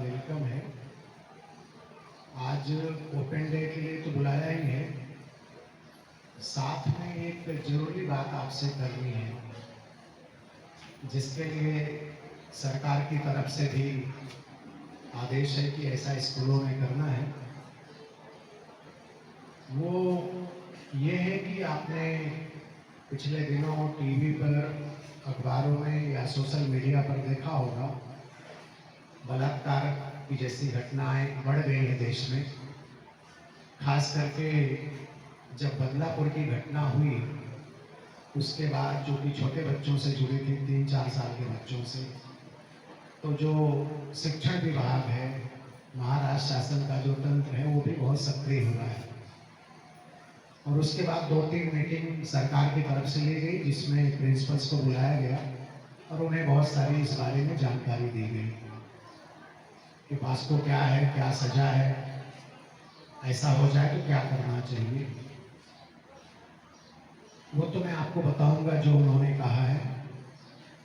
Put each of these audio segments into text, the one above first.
Welcome है। आज open day के लिए तो बुलाया ही है, साथ में एक ज़रूरी बात आपसे करनी है, जिसके लिए सरकार की तरफ से भी आदेश है कि ऐसा स्कूलों में करना है। वो ये है कि आपने पिछले दिनों टीवी पर, अखबारों में या सोशल मीडिया पर देखा होगा, बलात्कार की जैसी घटनाएं बढ़ गई हैं देश में। खास करके जब बदलापुर की घटना हुई, उसके बाद जो कि छोटे बच्चों से जुड़ी थी, 3-4 साल के बच्चों से, तो जो शिक्षण विभाग है, महाराष्ट्र शासन का जो तंत्र है, वो भी बहुत सक्रिय हुआ है। और उसके बाद 2-3 मीटिंग सरकार की तरफ से ली गई, जिसमें प्रिंसिपल्स को बुलाया गया और उन्हें बहुत सारी इस बारे में जानकारी दी गई कि पास्को क्या है, क्या सजा है, ऐसा हो जाए तो क्या करना चाहिए। वो तो मैं आपको बताऊंगा जो उन्होंने कहा है,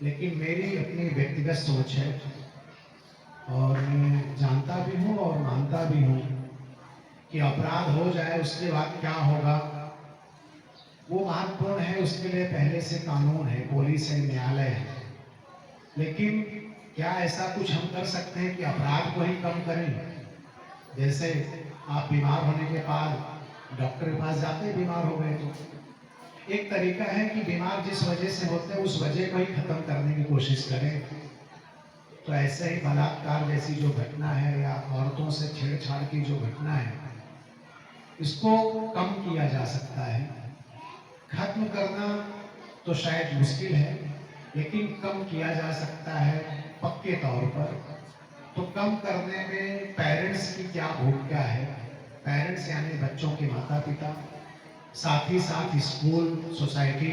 लेकिन मेरी अपनी व्यक्तिगत सोच है और मैं जानता भी हूँ और मानता भी हूँ कि अपराध हो जाए उसके बाद क्या होगा वो महत्वपूर्ण है। उसके लिए पहले से कानून है, पुलिस है, न्यायालय है, लेकिन क्या ऐसा कुछ हम कर सकते हैं कि अपराध को ही कम करें? जैसे आप बीमार होने के बाद डॉक्टर के पास जाते हैं, बीमार हो गए तो एक तरीका है कि बीमार जिस वजह से होते हैं उस वजह को ही खत्म करने की कोशिश करें। तो ऐसे ही बलात्कार जैसी जो घटना है या औरतों से छेड़छाड़ की जो घटना है, इसको कम किया जा सकता है। खत्म करना तो शायद मुश्किल है, लेकिन कम किया जा सकता है पक्के तौर पर। तो कम करने में पेरेंट्स की क्या भूमिका है, पेरेंट्स यानी बच्चों के माता पिता, साथ ही साथ स्कूल, सोसाइटी,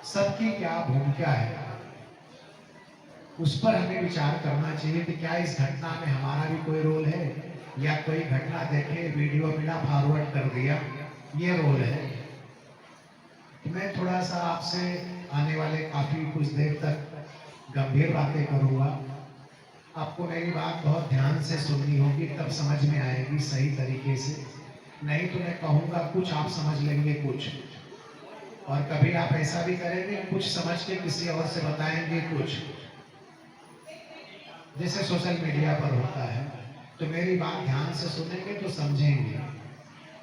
सबकी क्या भूमिका है, उस पर हमें विचार करना चाहिए कि क्या इस घटना में हमारा भी कोई रोल है, या कोई घटना देखे, वीडियो मिला, फॉरवर्ड कर दिया, ये रोल है। मैं थोड़ा सा आपसे आने वाले काफी कुछ देर तक गंभीर बातें करूंगा। आपको मेरी बात बहुत ध्यान से सुननी होगी, तब समझ में आएगी सही तरीके से। नहीं तो मैं कहूँगा कुछ, आप समझ लेंगे कुछ, और कभी आप ऐसा भी करेंगे कुछ समझ के किसी और से बताएंगे कुछ, जैसे सोशल मीडिया पर होता है। तो मेरी बात ध्यान से सुनेंगे तो समझेंगे,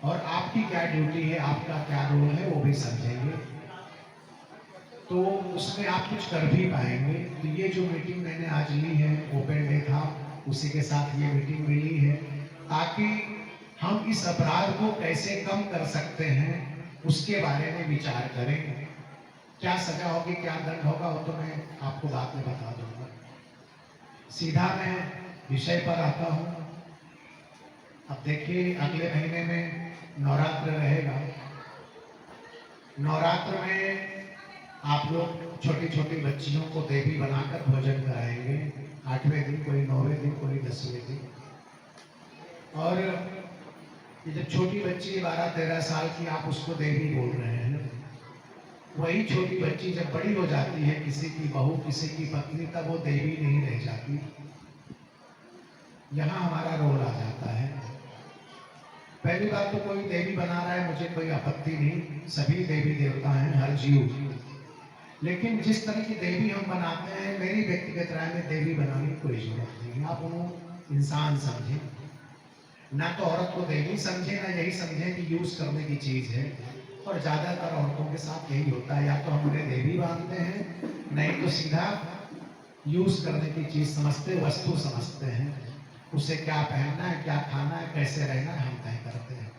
और आपकी क्या ड्यूटी है, आपका क्या रोल है, वो भी समझेंगे, तो उसमें आप कुछ कर भी पाएंगे। तो ये जो मीटिंग मैंने आज ली है, ओपन डे था, उसी के साथ ये मीटिंग मिली है, ताकि हम इस अपराध को कैसे कम कर सकते हैं उसके बारे में विचार करें। क्या सजा होगी, क्या दंड होगा, वो तो मैं आपको बाद में बता दूंगा। सीधा मैं विषय पर आता हूँ। अब देखिए, अगले महीने में नवरात्र रहेगा। नवरात्र में आप लोग छोटी छोटी बच्चियों को देवी बनाकर भोजन कराएंगे, 8वें दिन, कोई 9वें दिन, कोई 10वें दिन। और ये जब छोटी बच्ची 12-13 साल की, आप उसको देवी बोल रहे हैं, वही छोटी बच्ची जब बड़ी हो जाती है, किसी की बहू, किसी की पत्नी, तब वो देवी नहीं रह जाती। यहाँ हमारा रोल आ जाता है। पहली बात तो कोई देवी बना रहा है, मुझे कोई आपत्ति नहीं, सभी देवी देवता हैं, हर जीव। लेकिन जिस तरह की देवी हम बनाते हैं, मेरी व्यक्तिगत राय में देवी बनाने की कोई जरूरत नहीं है। आप उन्हें इंसान समझें, ना तो औरत को देवी समझे, ना यही समझे कि यूज करने की चीज है। और ज्यादातर औरतों के साथ यही होता है, या तो हम उन्हें देवी मानते हैं, नहीं तो सीधा यूज करने की चीज समझते, वस्तु समझते हैं। उसे क्या पहनना है, क्या खाना है, कैसे रहना है, हम तय करते हैं।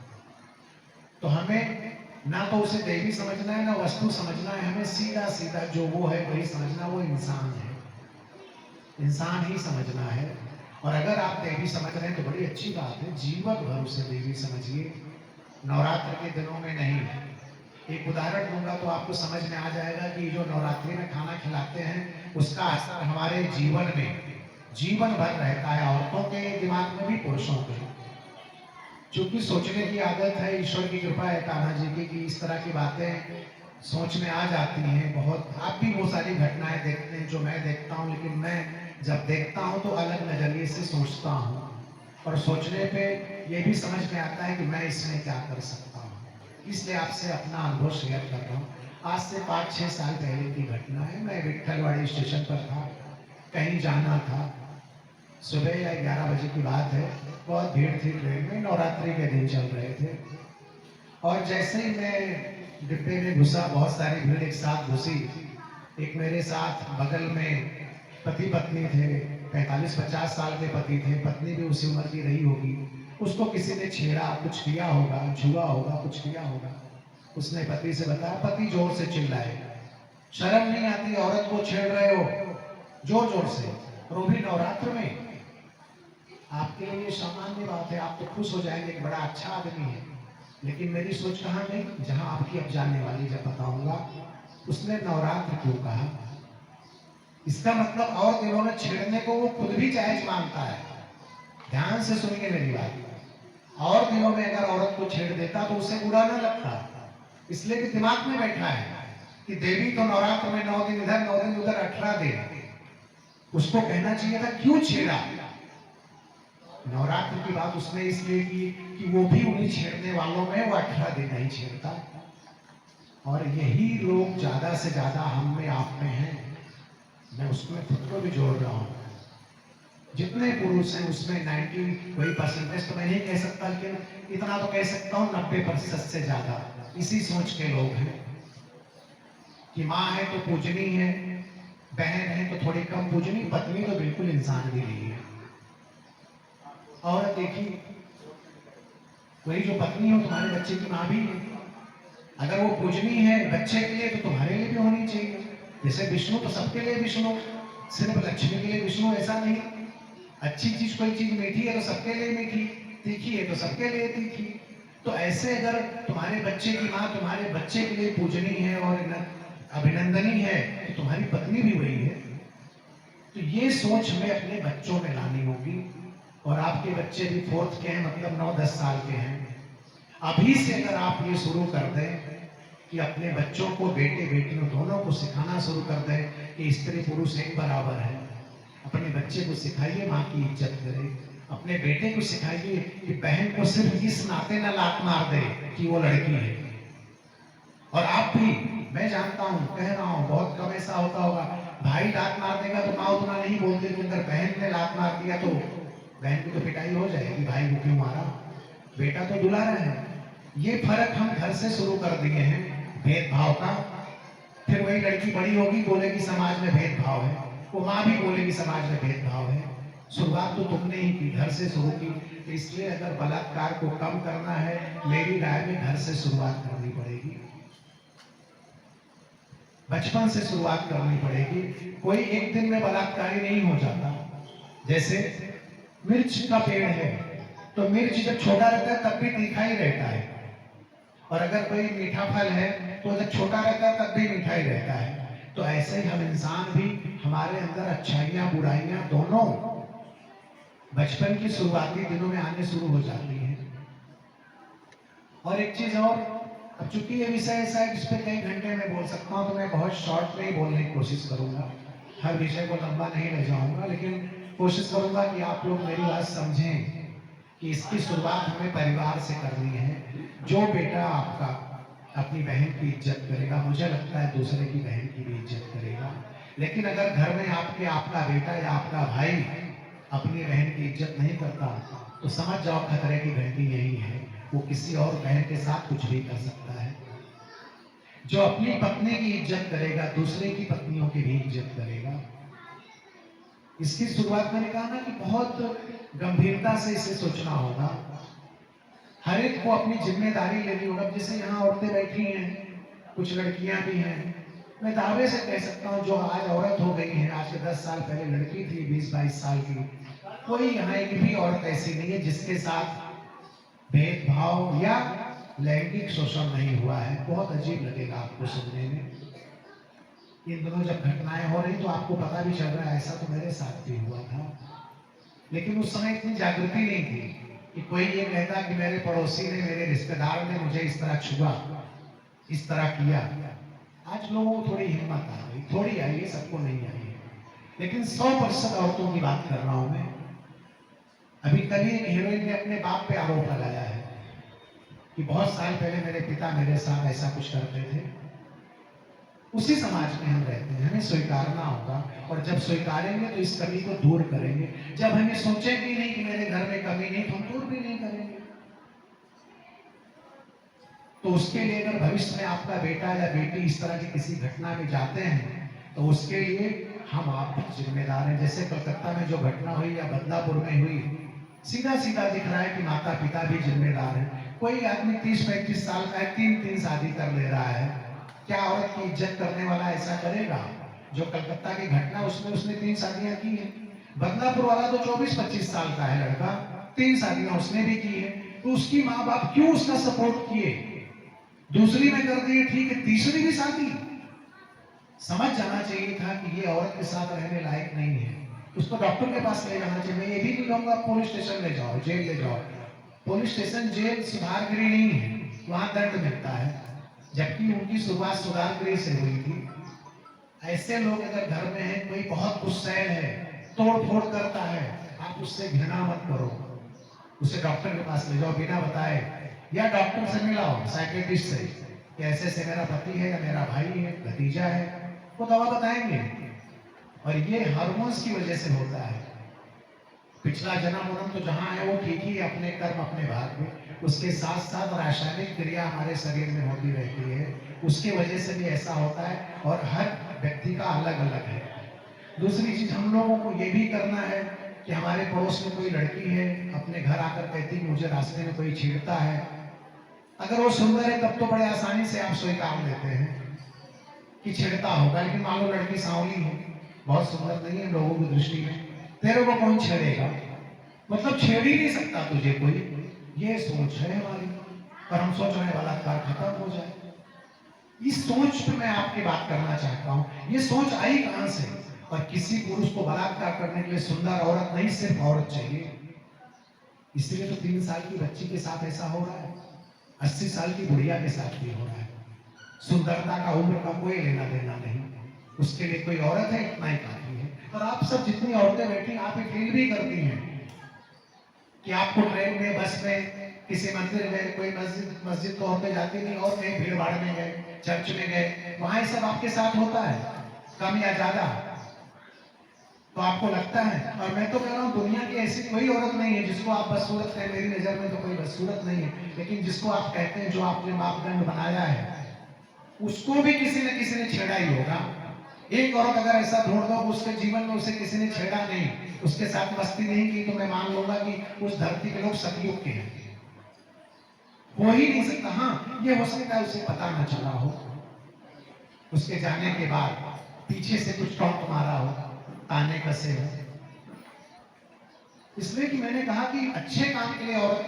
तो हमें ना तो उसे देवी समझना है, ना वस्तु समझना है, हमें सीधा सीधा जो वो है वही समझना। वो इंसान है, इंसान ही समझना है। और अगर आप देवी समझ रहे हैं तो बड़ी अच्छी बात है, जीवन भर उसे देवी समझिए, नवरात्र के दिनों में नहीं। एक उदाहरण दूंगा तो आपको समझ में आ जाएगा कि जो नवरात्रि में खाना खिलाते हैं, उसका असर हमारे जीवन में जीवन भर रहता है, औरतों के दिमाग में भी, पुरुषों के। क्योंकि सोचने की आदत है, ईश्वर की कृपा है कान्हा जी की, कि इस तरह की बातें सोच में आ जाती हैं। बहुत आप भी वो सारी घटनाएं देखते हैं जो मैं देखता हूँ, लेकिन मैं जब देखता हूँ तो अलग नज़रिए से सोचता हूँ, और सोचने पे ये भी समझ में आता है कि मैं इसमें क्या कर सकता हूँ। इसलिए आपसे अपना अनुभव शेयर कर रहा हूँ। आज से 5-6 साल पहले की घटना है। मैं विट्ठलवाड़ी स्टेशन पर था, कहीं जाना था। सुबह या 11 बजे की बात है। बहुत भीड़ थी ट्रेन में, नवरात्रि के दिन चल रहे थे। और जैसे ही मैं डिब्बे में घुसा, बहुत सारी भीड़ एक साथ घुसी। एक मेरे साथ बगल में पति पत्नी थे, 45-50 साल के पति थे, पत्नी भी उसी उम्र की रही होगी। उसको किसी ने छेड़ा, कुछ किया होगा, छुआ होगा, कुछ किया होगा। उसने पति से बताया, पति जोर से चिल्लाए, शर्म नहीं आती, औरत को छेड़ रहे हो जोर जोर से, और वो भी नवरात्र में। आपके लिए सामान्य बात है, आप तो खुश हो जाएंगे, एक बड़ा अच्छा आदमी है। लेकिन मेरी सोच कहाँ गई, जहां आपकी अब जाने वाली, जब बताऊंगा उसने नवरात्र क्यों कहा। इसका मतलब और दिनों में छेड़ने को वो खुद भी जायज मानता है। ध्यान से सुनिए मेरी बात। और दिनों में अगर औरत को छेड़ देता तो उसे बुरा ना लगता, इसलिए कि दिमाग में बैठा है कि देवी तो नवरात्र में 9 दिन इधर 9 दिन उधर 18 दिन। उसको कहना चाहिए था क्यों छेड़ा। नवरात्र की बात उसने इसलिए की कि वो भी उन्हीं छेड़ने वालों में, वो 18 दिन नहीं छेड़ता। और यही लोग ज्यादा से ज्यादा हम में आप में हैं। मैं उसमें खुद को भी जोड़ रहा हूँ। जितने पुरुष हैं उसमें 90 वही परसेंटेज तो मैं नहीं कह सकता, लेकिन इतना तो कह सकता हूँ 90% से ज्यादा इसी सोच के लोग हैं कि माँ है तो पूजनी है, बहन है तो थोड़ी कम पूजनी, पत्नी तो बिल्कुल इंसान भी नहीं है। और देखिए, वही जो पत्नी हो तुम्हारे बच्चे की माँ भी है। अगर वो पूजनी है बच्चे के लिए तो तुम्हारे लिए भी होनी चाहिए। जैसे विष्णु तो सबके लिए विष्णु, सिर्फ लक्ष्मी के लिए विष्णु ऐसा नहीं। अच्छी चीज, कोई चीज मीठी है तो सबके लिए मीठी, तीखी है तो सबके लिए तीखी। तो ऐसे अगर तुम्हारे बच्चे की माँ तुम्हारे बच्चे के लिए पूजनी है और अभिनंदनी है तो तुम्हारी पत्नी भी वही है। तो ये सोच हमें अपने बच्चों में लानी होगी। और आपके बच्चे भी 4th के हैं, मतलब 9-10 साल के हैं। अभी से अगर आप ये शुरू कर दें कि अपने बच्चों को, बेटे बेटियों दोनों को सिखाना शुरू कर दें कि स्त्री पुरुष एक बराबर है। अपने बच्चे को सिखाइए माँ की इज्जत करे। अपने बेटे को सिखाइए कि बहन को सिर्फ इस नाते न लात मार दे कि वो लड़की है। और आप भी, मैं जानता हूँ, कह रहा हूँ, बहुत कम ऐसा होता होगा, भाई लात मार देगा तो माँ उतना नहीं बोलती, तो अगर बहन ने लात मार दिया तो बहन की तो पिटाई हो जाएगी, भाई को क्यों मारा, बेटा तो दुलारा है। ये फर्क हम घर से शुरू कर दिए हैं, भेदभाव का। फिर वही लड़की बड़ी होगी, बोलेगी समाज में भेदभाव है, वो माँ भी बोलेगी समाज में भेदभाव है। शुरुआत तो तुमने ही की, घर से शुरू की। तो इसलिए अगर बलात्कार को कम करना है, मेरी राय में घर से शुरुआत करनी पड़ेगी, बचपन से शुरुआत करनी पड़ेगी। कोई एक दिन में बलात्कारी नहीं हो जाता। जैसे मिर्च का पेड़ है तो मिर्च जब छोटा रहता है तब भी तीखा ही रहता है, और अगर कोई मीठा फल है तो जब छोटा रहता है तब भी मीठा ही रहता है। तो ऐसे ही हम इंसान भी, हमारे अंदर अच्छाइयाँ बुराइयाँ दोनों बचपन की शुरुआती दिनों में आने शुरू हो जाती हैं। और एक चीज और, अब चूंकि ये विषय ऐसा है जिस पे कई घंटे में बोल सकता हूँ, तो मैं बहुत शॉर्ट में ही बोलने की कोशिश करूंगा। हर विषय को लंबा नहीं ले जाऊंगा, लेकिन कोशिश करूंगा कि आप लोग मेरी बात समझें कि इसकी शुरुआत हमें परिवार से करनी है। जो बेटा आपका अपनी बहन की इज्जत करेगा, मुझे लगता है दूसरे की बहन की भी इज्जत करेगा। लेकिन अगर घर में आपका बेटा या आपका भाई अपनी बहन की इज्जत नहीं करता तो समझ जाओ खतरे की घंटी यही है, वो किसी और बहन के साथ कुछ भी कर सकता है। जो अपनी पत्नी की इज्जत करेगा दूसरे की पत्नियों की भी इज्जत करेगा। इसकी शुरुआत मैंने कहा ना कि बहुत गंभीरता से इसे सोचना होगा। हर एक को अपनी जिम्मेदारी लेनी होगा। जैसे यहाँ औरतें बैठी हैं, कुछ लड़कियां भी हैं, मैं दावे से कह सकता हूँ जो आज औरत हो गई है, आज से 10 साल पहले लड़की थी 20-22 साल की, कोई यहाँ एक भी औरत ऐसी नहीं है जिसके साथ भेदभाव या लैंगिक शोषण नहीं हुआ है। बहुत अजीब लगेगा आपको सुनने में। इन दोनों जब घटनाएं हो रही तो आपको पता भी चल रहा है ऐसा तो मेरे साथ भी हुआ था, लेकिन उस समय इतनी जागृति नहीं थी कि कोई ये कहता कि मेरे पड़ोसी ने, मेरे रिश्तेदार ने मुझे इस तरह छुआ, इस तरह किया। आज लोगों को थोड़ी हिम्मत आ गई, थोड़ी आई है, सबको नहीं आई है। लेकिन 100% औरतों की बात कर रहा हूं मैं। अभी कल ही एक हीरोइन ने अपने बाप पे आरोप लगाया है कि बहुत साल पहले मेरे पिता मेरे साथ ऐसा कुछ करते थे। उसी समाज में हम रहते हैं, हमें स्वीकारना होगा, और जब स्वीकारेंगे तो इस कमी को दूर करेंगे। जब हमें सोचेंगे नहीं कि मेरे घर में कमी नहीं, तो हम दूर भी नहीं करेंगे। तो उसके लिए अगर भविष्य में आपका बेटा या बेटी इस तरह की किसी घटना में जाते हैं, तो उसके लिए हम आप भी जिम्मेदार हैं। जैसे कलकत्ता में जो घटना हुई या बदलापुर में हुई, सीधा सीधा दिख रहा है कि माता पिता भी जिम्मेदार हैं। कोई आदमी 30-35 साल का है, 3-3 शादी कर ले रहा है, क्या औरत की इज्जत करने वाला ऐसा करेगा? जो कलकत्ता की घटना, उसमें उसने 3 शादियां की है। बदलापुर वाला तो 24-25 साल का है लड़का, 3 शादियां उसने भी की है। तो उसकी माँ बाप क्यों उसका सपोर्ट किए? दूसरी में कर दिए ठीक है, तीसरी भी शादी। समझ जाना चाहिए था कि ये औरत के साथ रहने लायक नहीं है, उसको डॉक्टर के पास ले जाना चाहिए। मैं ये भी नहीं कहूंगा पुलिस स्टेशन ले जाओ, जेल ले जाओ। पुलिस स्टेशन जेल सुधार गृह नहीं है, वहां दंड मिलता है, जबकि उनकी शुरुआत सुधार गृह से हुई थी। ऐसे लोग अगर घर में हैं, कोई बहुत गुस्सैल है, तोड़ फोड़ करता है, आप उससे घृणा मत करो, उसे डॉक्टर के पास ले जाओ बिना बताए, या डॉक्टर से मिलाओ, साइकियाट्रिस्ट से, कि ऐसे से मेरा पति है या मेरा भाई है, भतीजा है, वो दवा बताएंगे। और ये हार्मोन्स की वजह से होता है। पिछला जन्म उन्म तो जहां है वो ठीक ही, अपने कर्म अपने भाग में, उसके साथ साथ रासायनिक क्रिया हमारे शरीर में होती रहती है, उसकी वजह से भी ऐसा होता है, और हर व्यक्ति का अलग अलग है। दूसरी चीज, हम लोगों को ये भी करना है कि हमारे पड़ोस में कोई लड़की है, अपने घर आकर कहती है मुझे रास्ते में कोई छेड़ता है, अगर वो सुंदर है तब तो बड़े आसानी से आप स्वीकार लेते हैं कि छेड़ता होगा। लेकिन मान लो लड़की सांवली है, बहुत सुंदर नहीं है लोगों की दृष्टि में, तेरे को कौन छेड़ेगा, मतलब छेड़ ही नहीं सकता तुझे कोई। ये सोच है हमारी, पर हम सोच रहे बलात्कार खत्म हो जाए। इस सोच पे मैं आपकी बात करना चाहता हूँ। ये सोच आई कहां से? और किसी पुरुष को बलात्कार करने के लिए सुंदर औरत नहीं, सिर्फ औरत चाहिए। इसलिए तो 3 साल की बच्ची के साथ ऐसा हो रहा है, 80 साल की बुढ़िया के साथ भी हो रहा है। सुंदरता का उम्र का कोई लेना देना नहीं, उसके लिए कोई औरत है, इतना ही काफी है। और आप सब जितनी औरतें बैठी, आप ये फील भी करती हैं कि आपको ट्रेन में, बस में, किसी मंदिर में, कोई मस्जिद तो औरतें जाती नहीं, और कहीं भीड़ भाड़ में गए, चर्च में गए, वहां ये सब आपके साथ होता है, कम या ज्यादा, तो आपको लगता है। और मैं तो कह रहा हूँ दुनिया की ऐसी कोई औरत नहीं है जिसको आप बदसूरत है, मेरी नजर में तो कोई बदसूरत नहीं है, लेकिन जिसको आप कहते हैं, जो आपने मापदंड बनाया है, उसको भी किसी न किसी ने छेड़ा ही होगा। एक औरत अगर ऐसा ढूंढ दो उसके जीवन में उसे किसी ने छेड़ा नहीं, उसके साथ मस्ती नहीं की, तो मैं मान लूंगा कि उस धरती के लोग सतयुग के हैं। हो ही नहीं सकता। हाँ, ये हो सकता है उसे पता न चला हो, उसके जाने के बाद पीछे से कुछ टॉन्ट मारा हो, ताने कसे हो। इसलिए कि मैंने कहा कि अच्छे काम के लिए औरत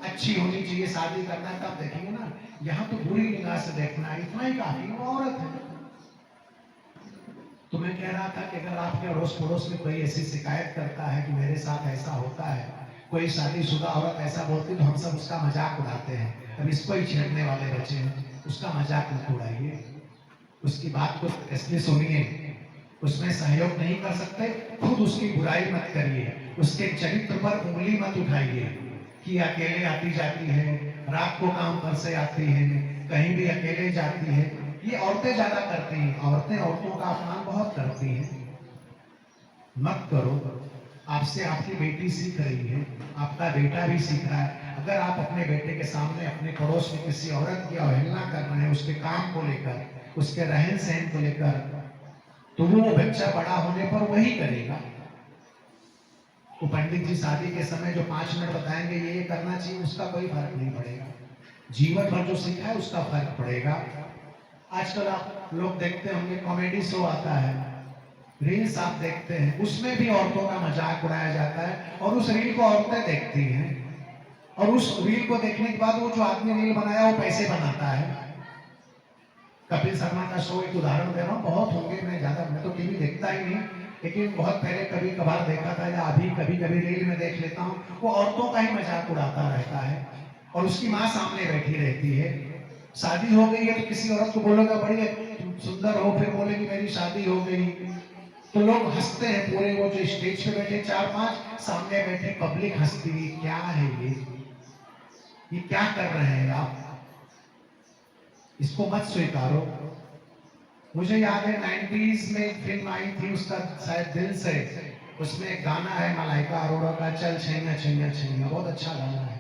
अच्छी होनी चाहिए, शादी करना है तब देखेंगे ना, यहाँ तो बुरी निगाह से देखना है, इतना ही काफी, वो औरत है। तो मैं कह रहा था कि अगर आपके अड़ोस पड़ोस में कोई ऐसी शिकायत करता है कि मेरे साथ ऐसा होता है, कोई शादीशुदा औरत ऐसा बोलती, तो हम सब उसका मजाक उड़ाते हैं। अब इसको ही छेड़ने वाले बच्चे हैं, उसका मजाक मत उड़ाइए, उसकी बात को इसलिए सुनिए, उसमें सहयोग नहीं कर सकते, खुद उसकी बुराई मत करिए, उसके चरित्र पर उंगली मत उठाइए कि अकेले आती जाती है, रात को काम पर से आती है, कहीं भी अकेले जाती है। ये औरतें ज्यादा करती हैं, औरतें औरतों का अपमान बहुत करती हैं। मत करो। आपसे आपकी बेटी सीख रही है, आपका बेटा भी सीख रहा है। अगर आप अपने बेटे के सामने अपने पड़ोस में किसी औरत की अवहेलना कर रहे हैं, उसके काम को लेकर, उसके रहन सहन को लेकर, तो वो बच्चा बड़ा होने पर वही करेगा। वो पंडित जी शादी के समय जो 5 मिनट बताएंगे ये करना चाहिए, उसका कोई फर्क नहीं पड़ेगा। जीवन भर जो सीखा है उसका फर्क पड़ेगा। आजकल आप लोग देखते होंगे, कॉमेडी शो आता है, रील्स आप देखते हैं, उसमें भी औरतों का मजाक उड़ाया जाता है, और उस रील को औरतें देखती हैं, और उस रील को देखने के बाद वो जो आदमी रील बनाया वो पैसे बनाता है। कपिल शर्मा का शो एक उदाहरण दे रहा हूँ, बहुत होंगे, मैं तो टीवी देखता ही नहीं, लेकिन बहुत पहले कभी कभार देखा था, या अभी कभी कभी रील में देख लेता हूँ। वो औरतों का ही मजाक उड़ाता रहता है, और उसकी माँ सामने बैठी रहती है। शादी हो गई है तो किसी औरत को बोलेगा बड़ी सुंदर हो, फिर बोलेगी मेरी शादी हो गई, तो लोग हंसते हैं, पूरे वो जो स्टेज पे बैठे 4-5, सामने बैठे पब्लिक हंसती है, क्या है ये क्या कर रहे हैं आप, इसको मत स्वीकारो। मुझे याद है 90s में एक फिल्म आई थी, उसका शायद दिल से, उसमें एक गाना है मलाइका अरोड़ा का, चल छैया छैया छैया, बहुत अच्छा गाना है,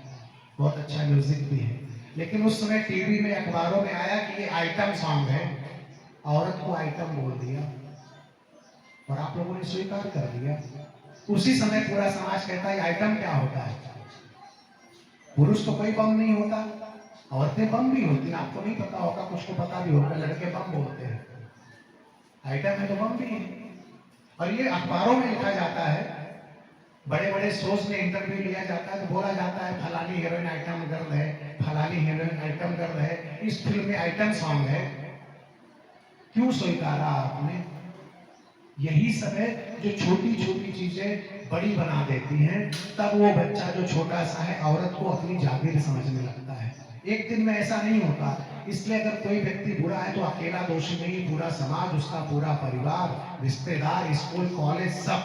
बहुत अच्छा म्यूजिक भी है। लेकिन उस समय टीवी में अखबारों में आया कि ये आइटम सॉन्ग है, औरत को आइटम बोल दिया और आप लोगों ने स्वीकार कर दिया। उसी समय पूरा समाज कहता है आइटम क्या होता है, पुरुष तो कोई बम नहीं होता, औरतें बम भी होती हैं, आपको नहीं पता होगा, कुछ को पता भी होगा, लड़के बम बोलते हैं, आइटम है तो बम भी है। और ये अखबारों में लिखा जाता है, बड़े बड़े शोज में इंटरव्यू लिया जाता है तो बोला जाता है फलानी हीरोइन आइटम गर्ल है, फलानी हीरोइन आइटम गर्ल है, इस फिल्म में आइटम सॉन्ग है। क्यों स्वीकारा आपने? यही सब है जो छोटी छोटी चीजें बड़ी बना देती हैं। तब वो बच्चा जो छोटा सा है औरत को अपनी जागीर समझने लगता है। एक दिन में ऐसा नहीं होता। इसलिए अगर कोई व्यक्ति बुरा है तो अकेला दोषी नहीं, पूरा समाज, उसका पूरा परिवार, रिश्तेदार, स्कूल, कॉलेज, सब